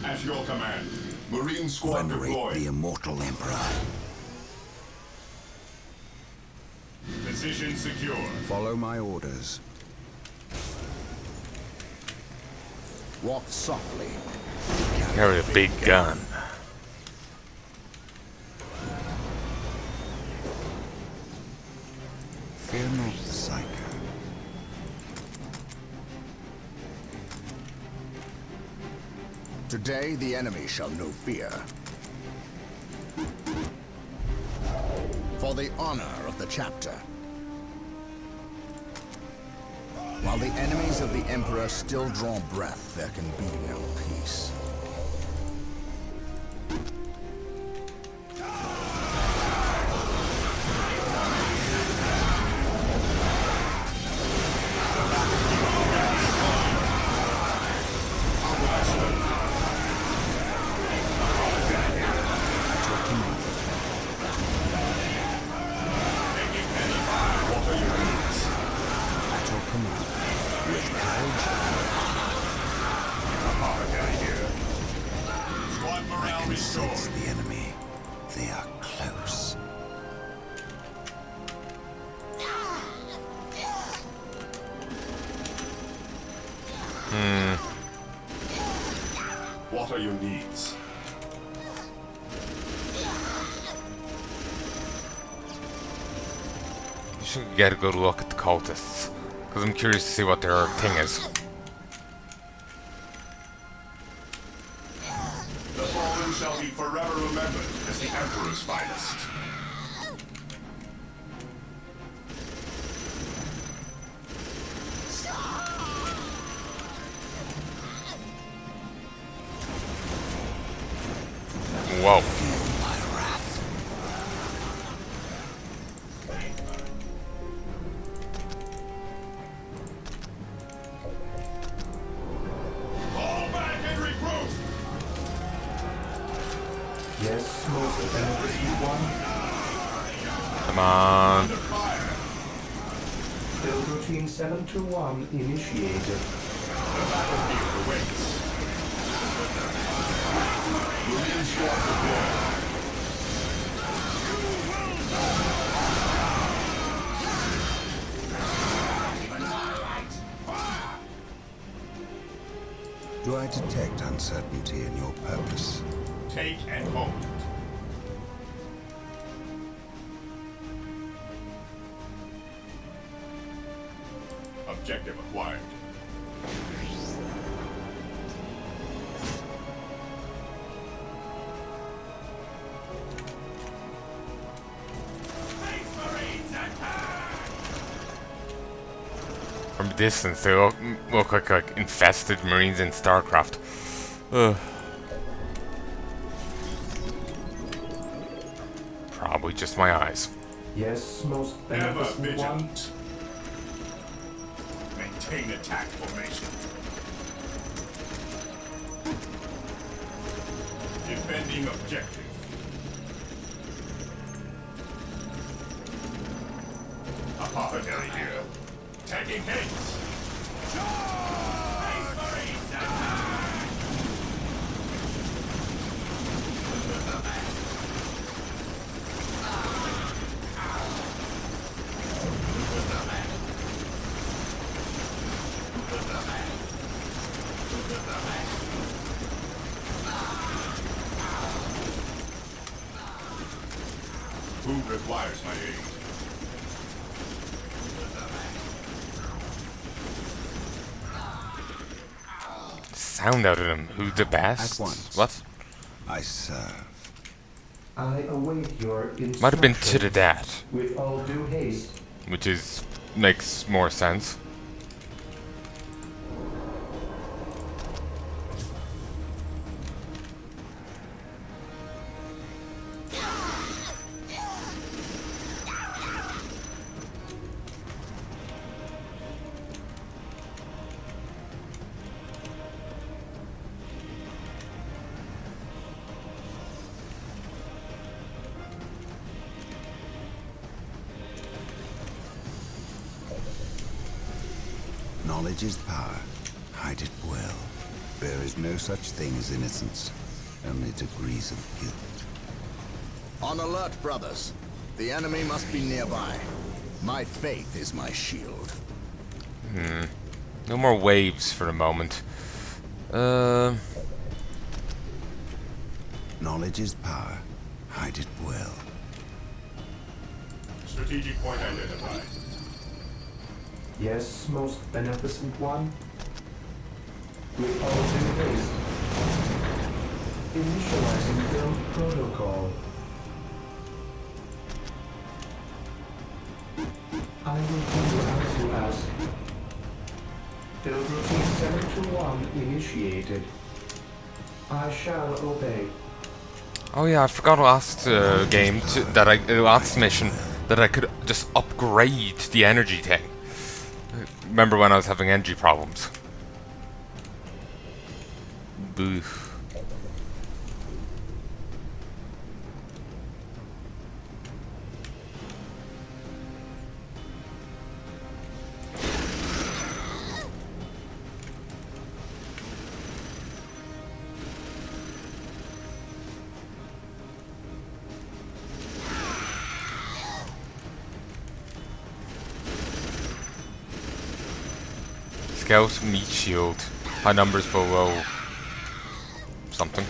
At your command. Marine squad Venerate deployed. the immortal Emperor. Position secure. Follow my orders. Walk softly. Carry a big gun. Fear not the Psycho. Today the enemy shall know fear. For the honor of the chapter. While the enemies of the Emperor still draw breath, there can be no peace. Sense the enemy. They are close. What are your needs? You should get a good look at the cultists, because I'm curious to see what their thing is. The fallen shall be forever remembered as the Emperor's finest. Whoa. Fall back and regroup! Yes, most beneficent one. Come on. Under fire! Build routine 721 initiated. The battlefield awaits. Marine squad deployed. Do I detect uncertainty in your purpose? Take and hold. Objective acquired. From a distance, they look like infested marines in StarCraft. Ugh. Probably just my eyes. Yes, most Ever beneficent one. vigilant. Maintain attack formation. Defending objective. Apothecary here. Taking hits. Space Marines attack! Who requires my aid? Sound out of them. Who the best? At once. What? I serve. I await your instructions. Might have been to the death, With all due haste. which is makes more sense. Knowledge is power. Hide it well. There is no such thing as innocence, only degrees of guilt. On alert, brothers. The enemy must be nearby. My faith is my shield. No more waves for the moment. Knowledge is power. Hide it well. Strategic point identified. Yes, most beneficent one. With all due haste. Initializing build protocol. I will do as you ask. Build routine 721 initiated. I shall obey. Oh yeah, I forgot last last mission that I could just upgrade the energy thing. Remember when I was having energy problems? Boo. Scout meat shield. High numbers below something.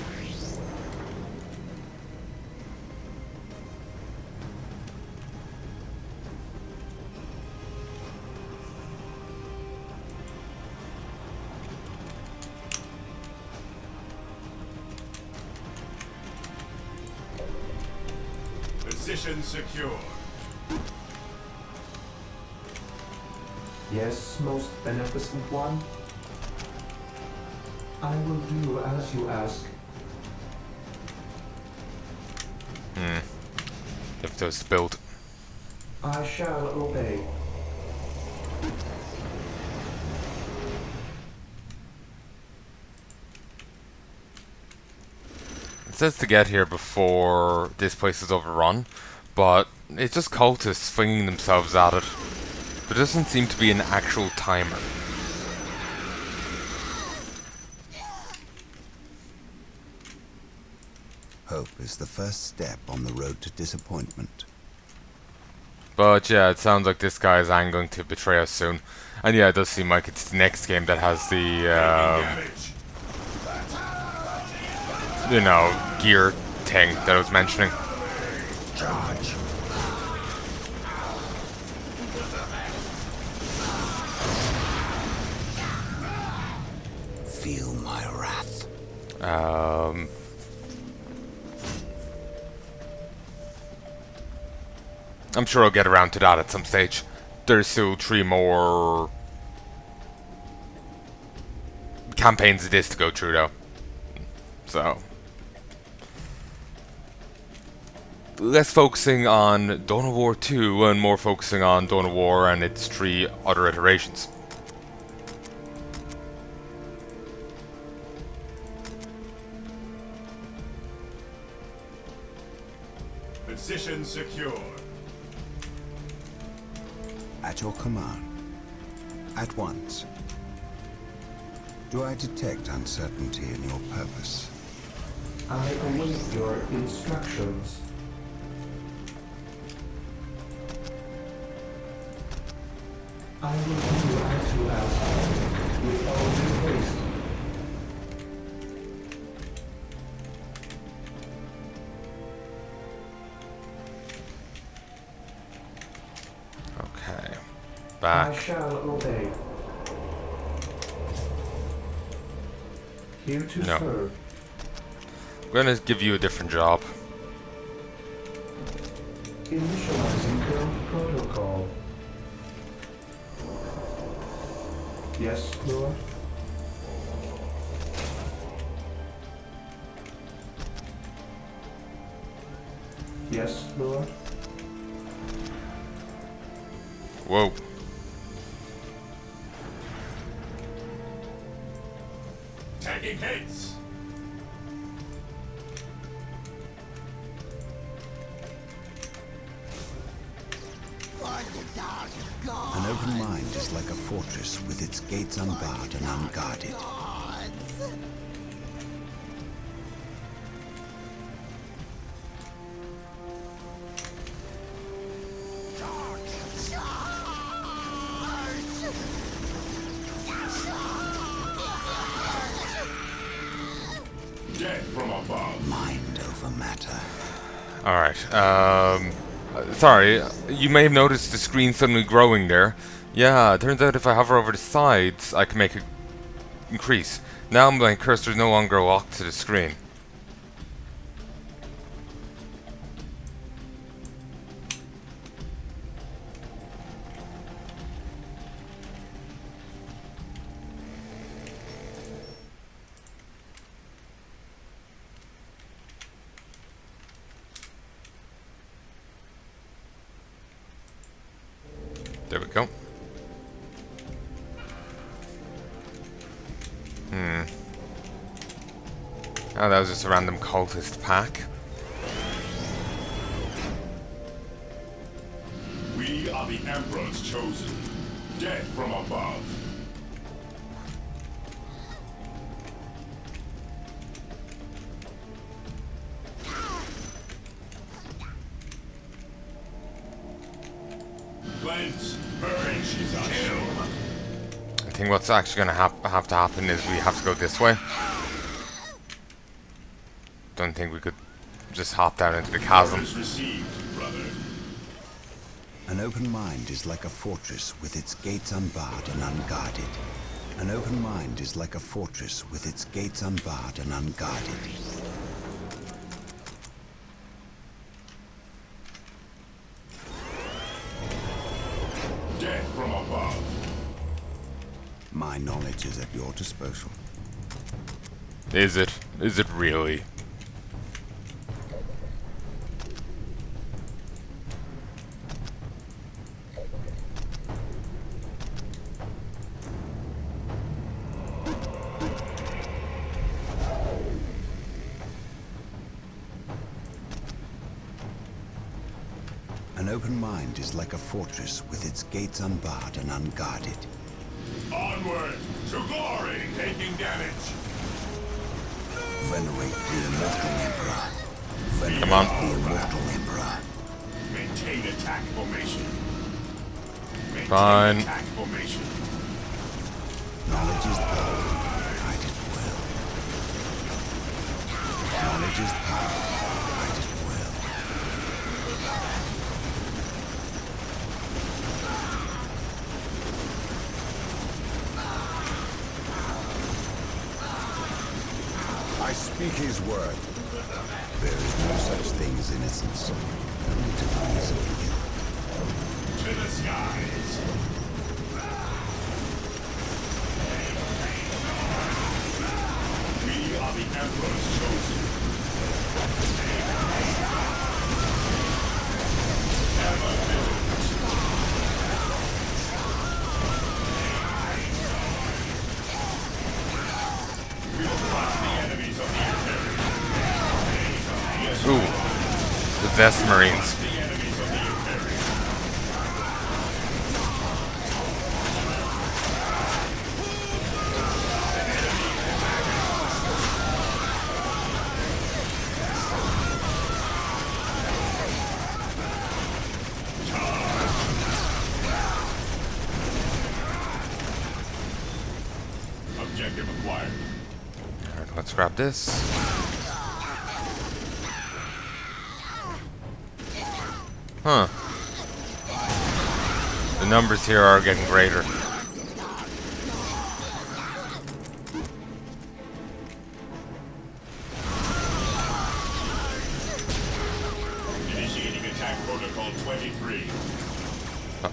Position secure. Yes, most beneficent one. I will do as you ask. If those built. I shall obey. It says to get here before this place is overrun, but it's just cultists flinging themselves at it. There doesn't seem to be an actual timer. Hope is the first step on the road to disappointment. But yeah, it sounds like this guy is angling to betray us soon. And yeah, it does seem like it's the next game that has the, Damage. you know, gear thing that I was mentioning. Charge! Feel my wrath. I'm sure I'll get around to that at some stage. There's still 3 more campaigns of this to go through though. So less focusing on Dawn of War 2 and more focusing on Dawn of War and its 3 other iterations. Position secure. At your command. At once. Do I detect uncertainty in your purpose? I await your instructions. I will do as you ask. With all due haste. Okay. I Back. shall obey. Here to No. serve. I'm gonna give you a different job. Initializing build protocol. Yes, Lord. Yes, Lord. Whoa. Tagging hits. An open mind is like a fortress with its gates unbarred and unguarded. Death from above. Mind over matter. Alright, sorry, you may have noticed the screen suddenly growing there. Yeah, it turns out if I hover over the sides, I can make it increase. Now my cursor is no longer locked to the screen. There we go. Oh, that was just a random cultist pack. We are the Emperor's chosen. Death from above. Cleanse, burn, she's a kill. I think what's actually going to have to happen is we have to go this way. Don't think we could just hop down into the chasm. Orders received, brother. An open mind is like a fortress with its gates unbarred and unguarded. An open mind is like a fortress with its gates unbarred and unguarded. Death from above. My knowledge is at your disposal. Is it? Is it really? An open mind is like a fortress with its gates unbarred and unguarded. Onward to glory, taking damage. Venerate the immortal emperor. Venerate Come on. the immortal emperor. Maintain attack formation. Maintain Fine. attack formation. Knowledge is power. Fight it well. Knowledge is power. Fight it well. I speak his word. There is no such thing as innocence. Only degrees of guilt. To the skies. We are the Emperor's chosen. Ever vigilant. We will crush the enemies of the Imperium. Ooh. The Vest Marines. The enemies of the Imperium. Objective acquired. Alright, let's grab this. Huh. The numbers here are getting greater. Initiating attack protocol 23. Oh.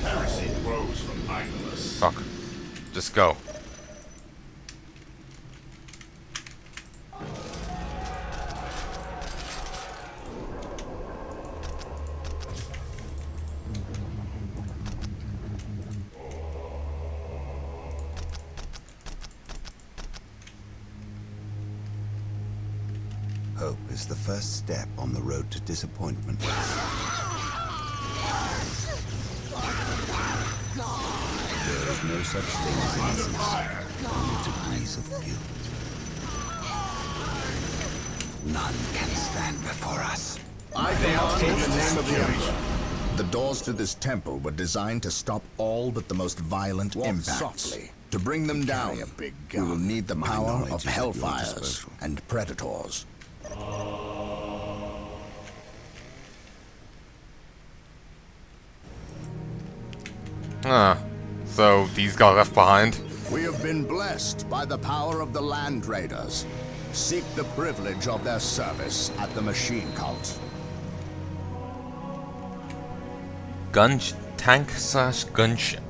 Heresy grows from idleness. Fuck. Just go. Hope is the first step on the road to disappointment. There is no such thing as innocence, only degrees of guilt. None can stand before us. I command in the name of the Emperor. The doors to this temple were designed to stop all but the most violent impacts. Softly. To bring them down, we will need the power of hellfires and predators. So these got left behind. We have been blessed by the power of the Land Raiders. Seek the privilege of their service at the machine cult. Tank/gunship.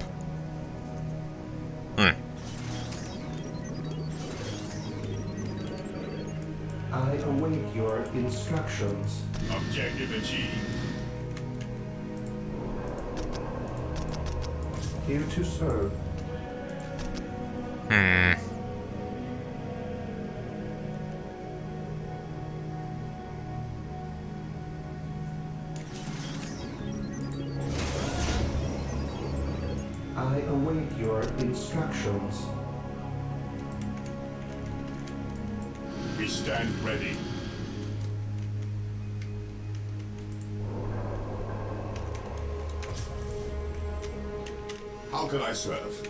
I await your instructions. Objective achieved. Here to serve. I await your instructions. We stand ready. How can I serve?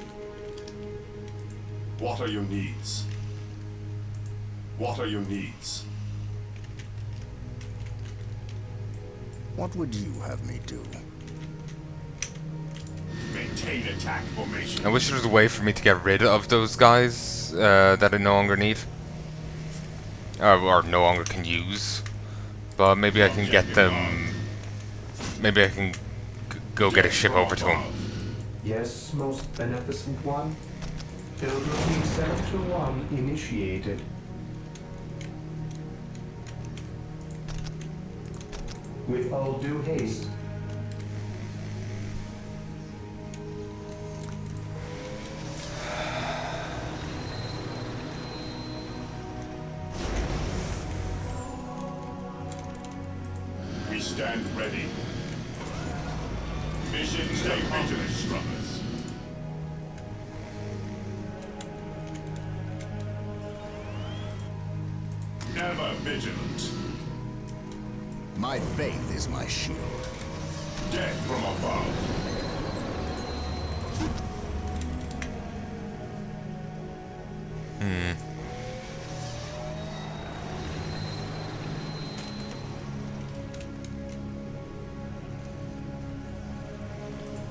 What are your needs? What are your needs? What would you have me do? Maintain attack formation. I wish there was a way for me to get rid of those guys that I no longer need. Or no longer can use. But maybe I can get them... Maybe I can go get a ship over to them. Yes, most beneficent one. Pilgrimage Sector 1 initiated. With all due haste. We stand ready. Mission stay vigilant, strummers. Ever vigilant. My faith is my shield. Death from above.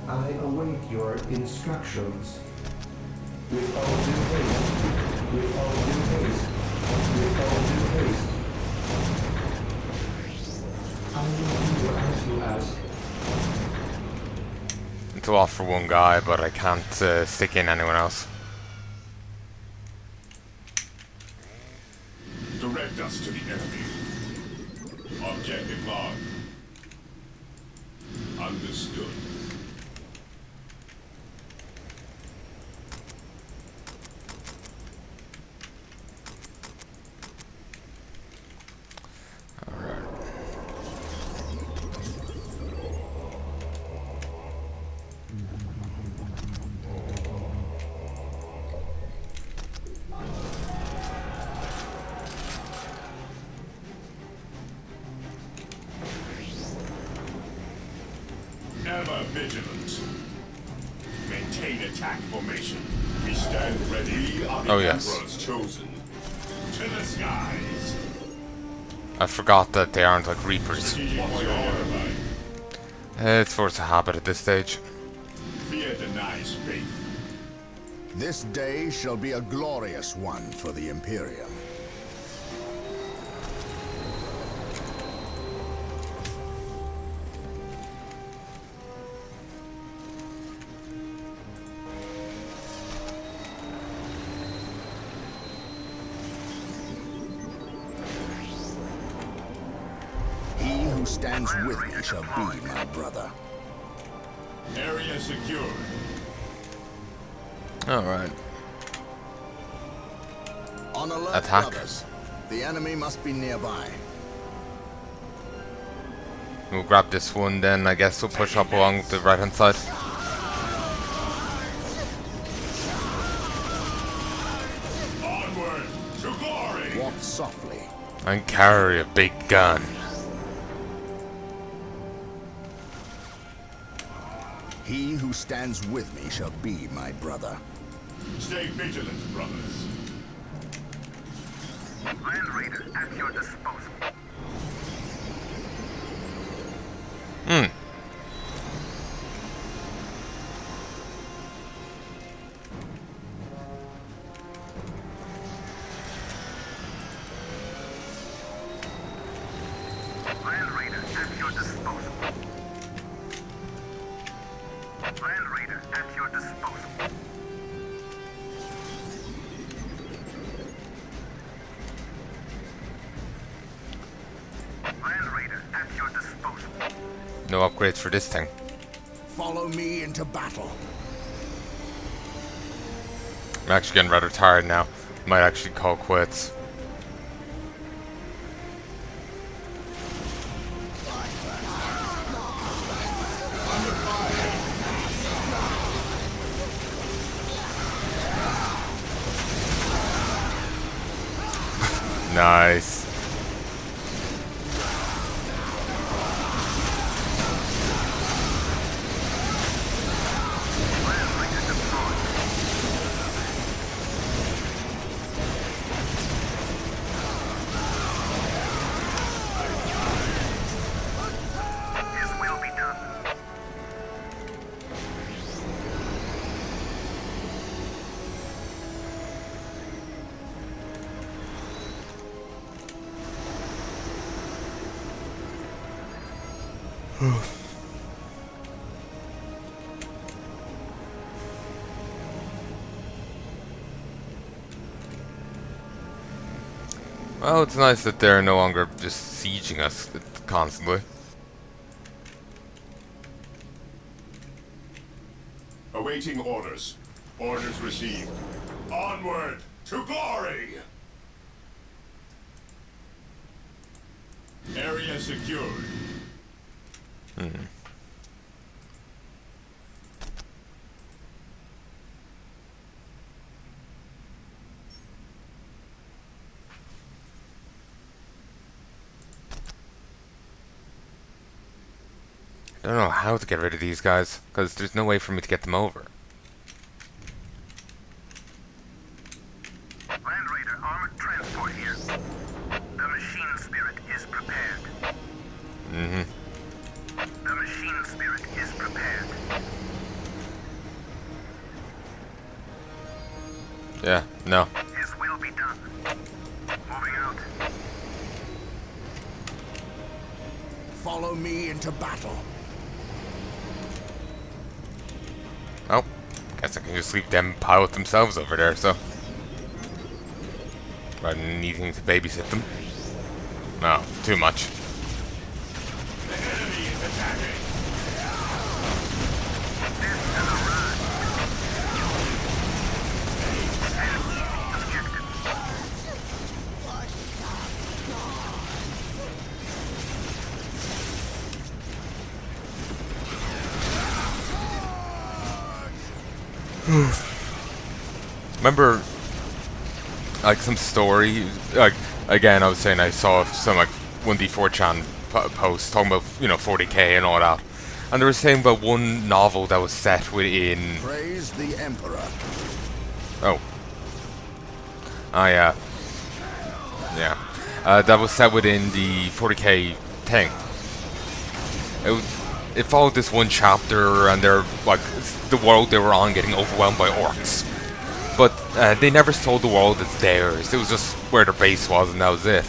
I await your instructions. With all due haste. With all due haste. With all due haste. I will do as you ask. To offer one guy, but I can't stick in anyone else. Direct us to the enemy. Objective log. Understood. Ever vigilant. Maintain attack formation. We stand ready. We are the Emperor's chosen. To the skies. I forgot that they aren't like Reapers. Strategic point identified. It's force of habit at this stage. Fear denies faith. This day shall be a glorious one for the Imperium. He who stands with me shall be my brother. Area secured. Alright. On alert, Attack. brothers. The enemy must be nearby. We'll grab this one, then I guess we'll push up along the right hand side. Onward to glory. Walk softly. And carry a big gun. He who stands with me shall be my brother. Stay vigilant, brothers. Land Raider at your disposal. Land Raider at your disposal. Land Raider at your disposal. Land Raider at your disposal. No upgrades for this thing. Follow me into battle. I'm actually getting rather tired now. Might actually call quits. Nice. His will be done. Well, it's nice that they're no longer just sieging us constantly. Awaiting orders. Orders received. Onward to glory! Area secured. I don't know how to get rid of these guys, because there's no way for me to get them over. Land Raider armored transport here. The machine spirit is prepared. The machine spirit is prepared. Yeah, no. His will be done. Moving out. Follow me into battle. Oh, guess I can just leave them pilot themselves over there, so. Rather than needing to babysit them. No, too much. The enemy is attacking. This is a run. Enemy objective. Remember, like, some story, like, again, I was saying I saw some, like, 1D4chan posts talking about, you know, 40k and all that. And they were saying about one novel that was set within... Praise the Emperor. Oh. Ah, yeah. Yeah. That was set within the 40k thing. It followed this one chapter, and they're, like, the world they were on getting overwhelmed by orcs. But they never sold the world as theirs. It was just where their base was, and that was it.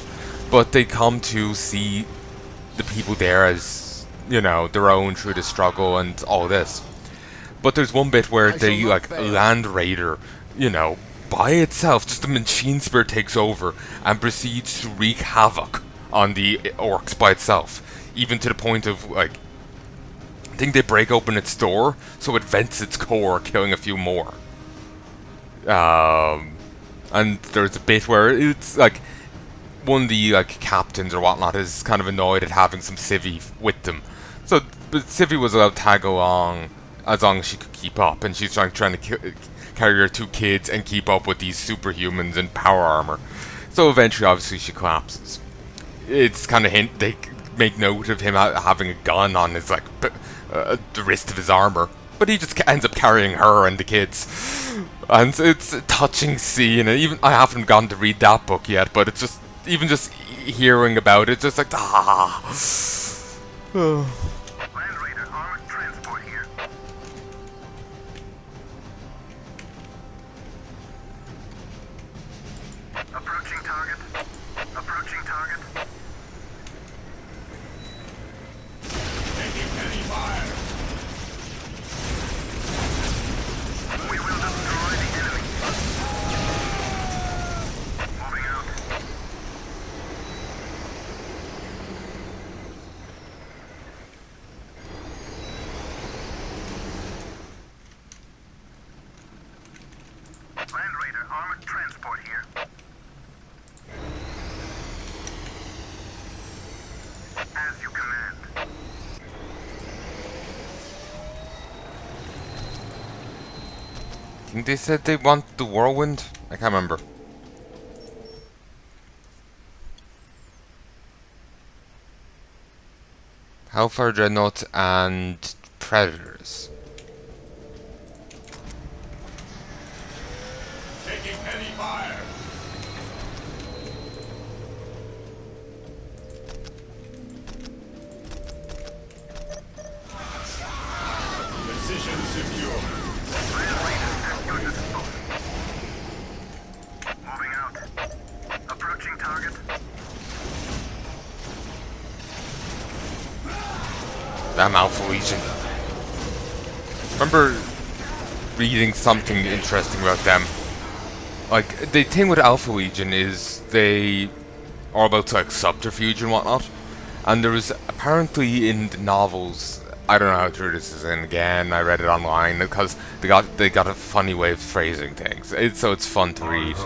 But they come to see the people there as, you know, their own through the struggle and all this. But there's one bit where the, like, Land Raider, you know, by itself, just the machine spirit takes over and proceeds to wreak havoc on the orcs by itself. Even to the point of, like, I think they break open its door, so it vents its core, killing a few more. And there's a bit where it's like one of the, like, captains or whatnot is kind of annoyed at having some civvy with them. So, but civvy was allowed to tag along as long as she could keep up, and she's trying to carry her 2 kids and keep up with these superhumans in power armor. So eventually, obviously, she collapses. It's kind of hint they make note of him having a gun on his, like, the wrist of his armor, but he just ends up carrying her and the kids. And it's a touching scene, and even I haven't gone to read that book yet, but it's just, even just hearing about it, just like, ah. Land Raider armored transport here. Approaching target. Approaching target. Taking heavy fire. We will destroy the enemy. Moving out. Land Raider armored transport here. As you command. I think they said they want the whirlwind? I can't remember. Hellfire Dreadnought and Predators. Taking heavy fire. Precision secure. Land Raider at your disposal. Moving out. Approaching target. Damn Alpha Legion. Remember reading something interesting about them. Like, the thing with Alpha Legion is they are about like subterfuge and whatnot. And there was apparently in the novels, I don't know how true this is, and again I read it online because they got a funny way of phrasing things. So it's fun to read.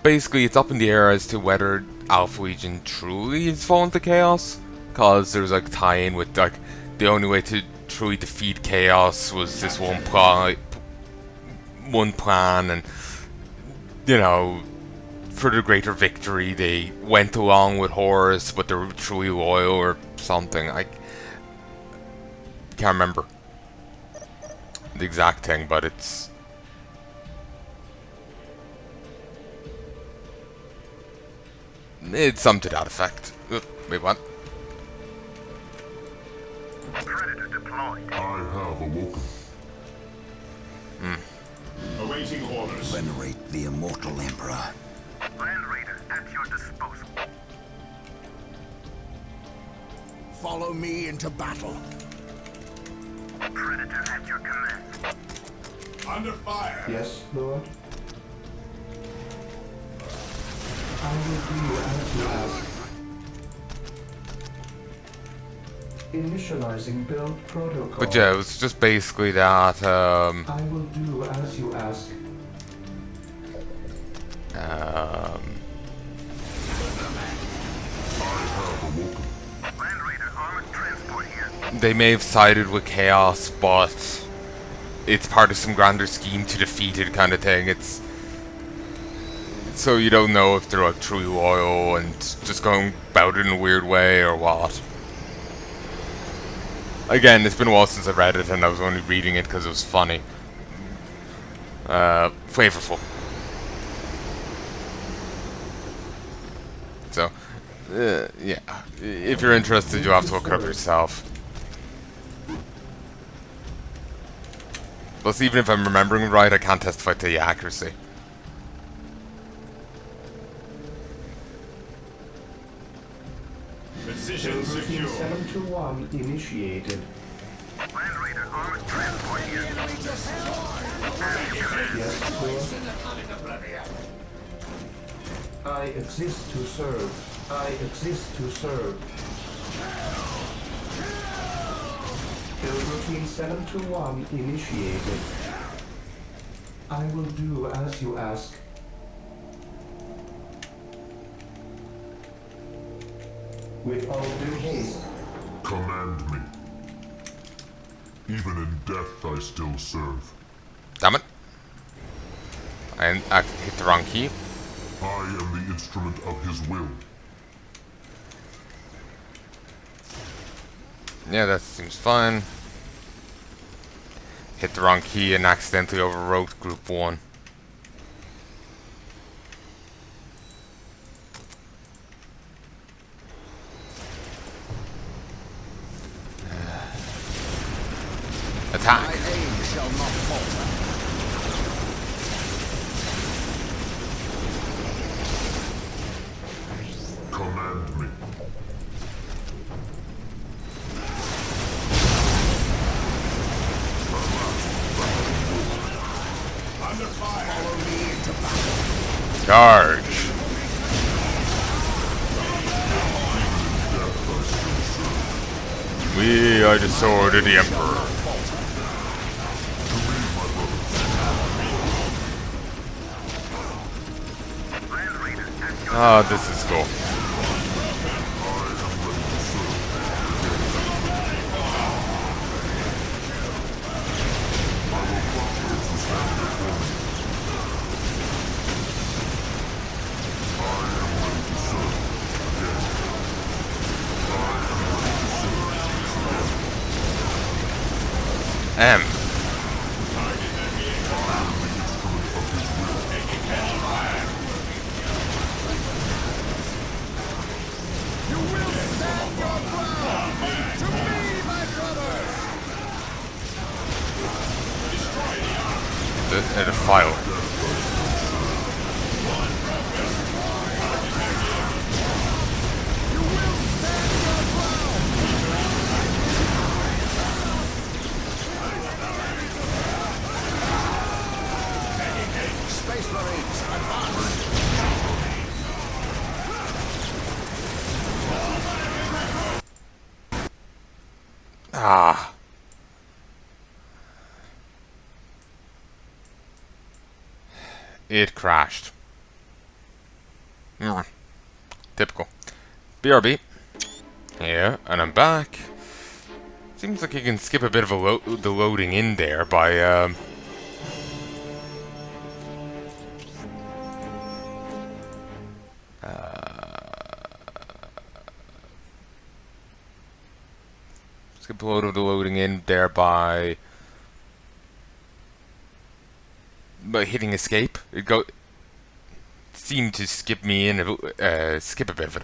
Basically, it's up in the air as to whether Alpha Legion truly has fallen to chaos, because there's like tie-in with like the only way to truly defeat chaos was this one plan, and you know, for the greater victory they went along with Hordes, but they were truly loyal or something. I can't remember the exact thing, but it's something to that effect. Wait, what? Predator deployed. I have awoken. Awaiting orders. Venerate the immortal Emperor. Land Raider at your disposal. Follow me into battle. Predator at your command. Under fire. Yes, Lord? I will do as you ask. Initializing build protocol. But yeah, it was just basically that. I will do as you ask. Land Raider armored transport here. They may have sided with Chaos, but it's part of some grander scheme to defeat it, kind of thing. It's so you don't know if they're like truly loyal and just going about it in a weird way or what. Again, it's been a while since I read it, and I was only reading it because it was funny. Flavorful. So, yeah. If you're interested, you'll have to look it up yourself. Plus, even if I'm remembering right, I can't testify to the accuracy. Precision Build routine secure. 721 initiated. Land Raider armored transport here. Yes, Lord? I exist to serve. I exist to serve. Build routine 721 initiated. I will do as you ask. With all due haste. Command me. Even in death I still serve. Damn it. I hit the wrong key. I am the instrument of his will. Yeah, that seems fine. hit the wrong key and accidentally overwrote group 1. Attack! My aim shall not falter. Command me. Under fire. Follow me into battle. Charge! We are the sword of the Emperor. Ah, this is cool. M. The file. Space Marines, advance! Ah. It crashed. Typical. BRB. Yeah, and I'm back. Seems like you can skip a bit of the loading in there by skip a load of the loading in there by hitting escape. It seemed to skip me in skip a bit of it.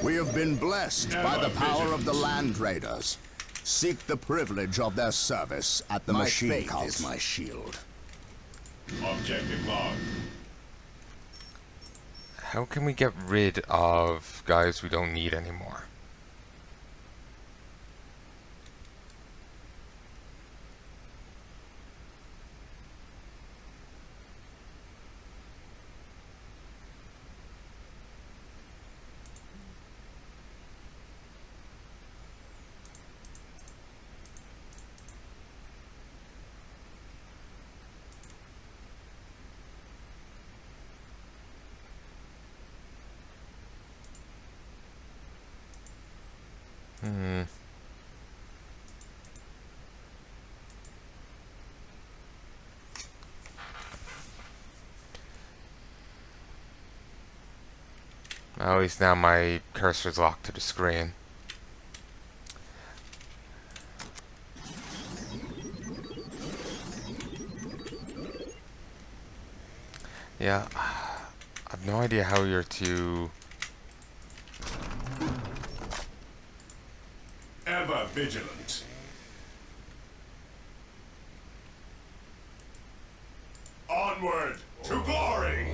We have been blessed by the power of the Land Raiders. Seek the privilege of their service at the machine cult. Is my shield. Objective log. How can we get rid of guys we don't need anymore? At least now my cursor's locked to the screen. Yeah, I have no idea how you're to... Ever vigilant. Onward to glory.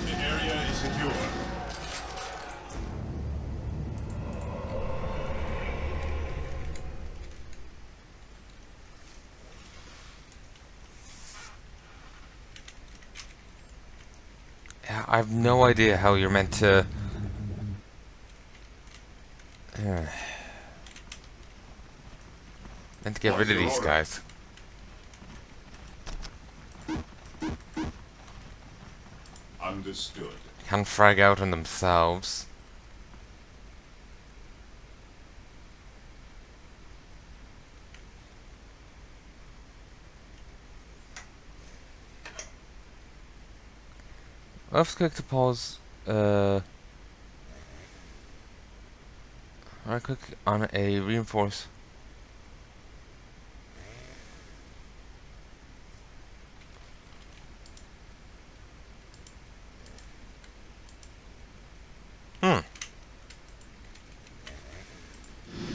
The area is secure. Yeah, I have no idea how you're meant to... meant to get rid of these guys. Understood. Can't frag out on themselves. Left click to pause. Right click on a reinforce.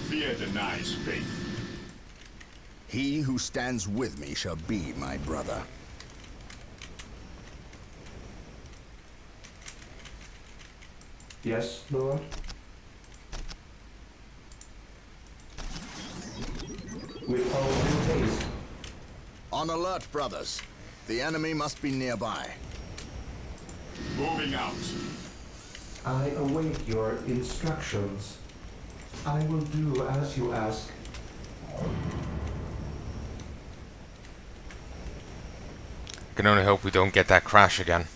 Fear denies faith. He who stands with me shall be my brother. Yes, Lord? With all due haste. On alert, brothers. The enemy must be nearby. Moving out. I await your instructions. I will do as you ask. Can only hope we don't get that crash again.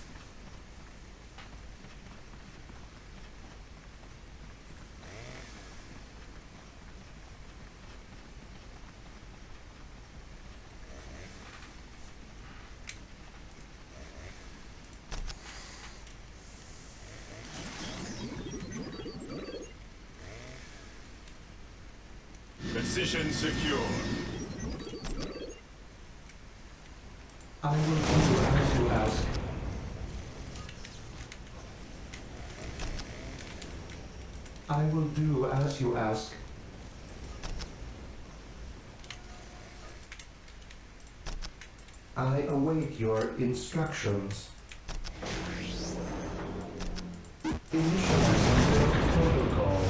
Position secure. I will do as you ask. I will do as you ask. I await your instructions. Initializing build protocol.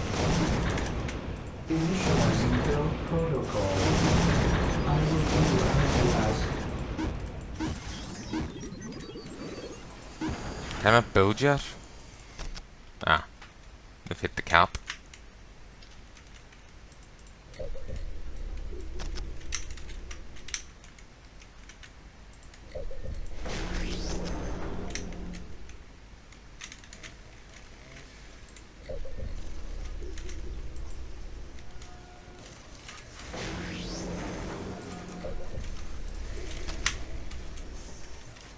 Initializing build protocol. I will do as you ask. Can I build yet? Ah. They've hit the cap.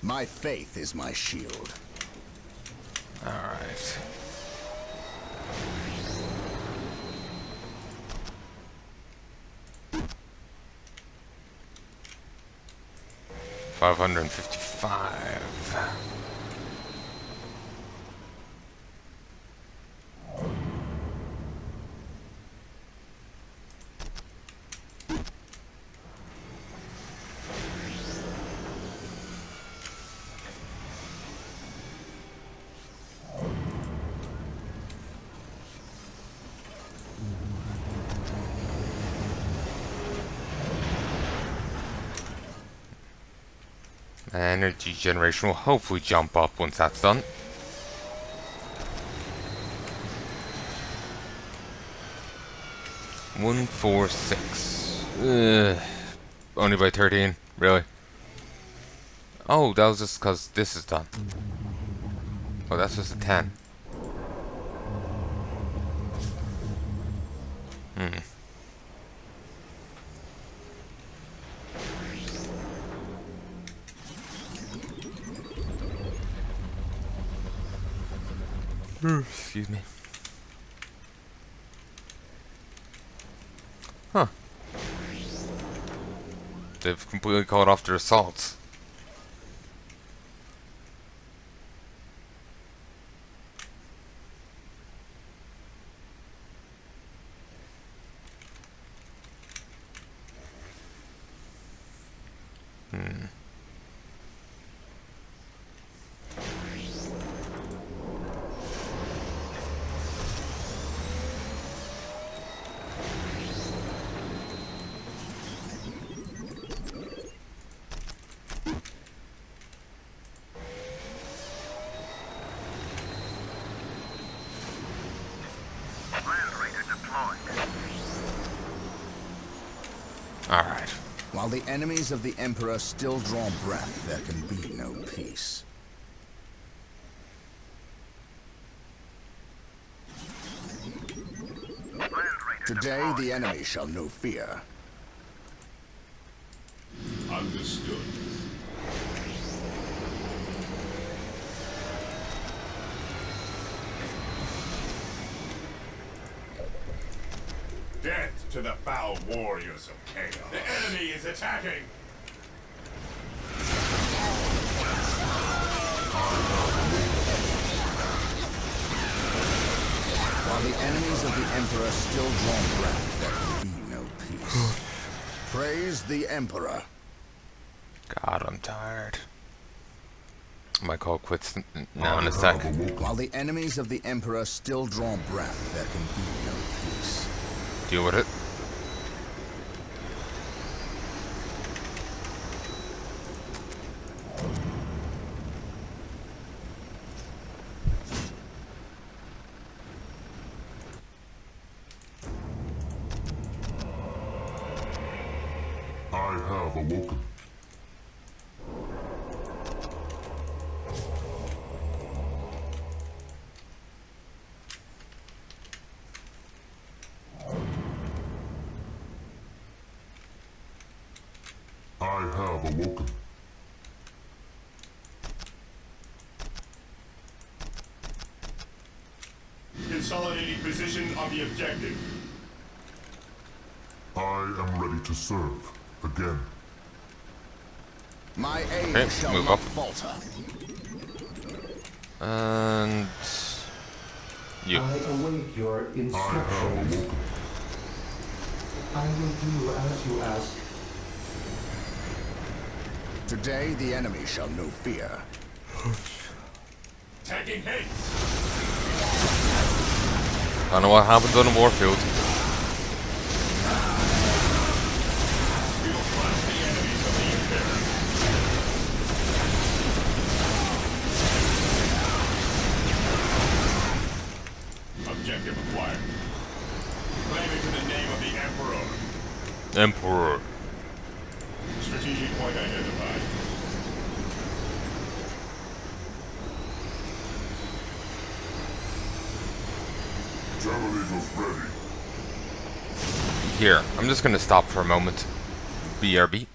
My faith is my shield. Alright. $555. Energy generation will hopefully jump up once that's done. One, 4, 6. Only by 13, really? Oh, that was just because this is done. Oh, that's just a 10. Excuse me. Huh. They've completely called off their assaults. Land Raider deployed. Alright. While the enemies of the Emperor still draw breath, there can be no peace. Land Raider Today, deployed. the enemy shall know fear. Understood. the foul warriors of chaos. The enemy is attacking! While the enemies of the Emperor still draw breath, there can be no peace. Praise the Emperor. God, I'm tired. I might call quits now in a sec. While the enemies of the Emperor still draw breath, there can be no peace. Deal with it. I have awoken. I have awoken. Consolidating position on the objective. I am ready to serve again. My aim Okay, shall move not up. falter. And you. I await your I have instructions. awoken. I will do as you ask. Today the enemy shall know fear. Taking hits! I know what happens on a warfield. We will crush the enemies of the Imperium. Objective acquired. Claim it to the name of the Emperor. Emperor. Strategic point identified. Javelin ready. Here, I'm just gonna stop for a moment. BRB.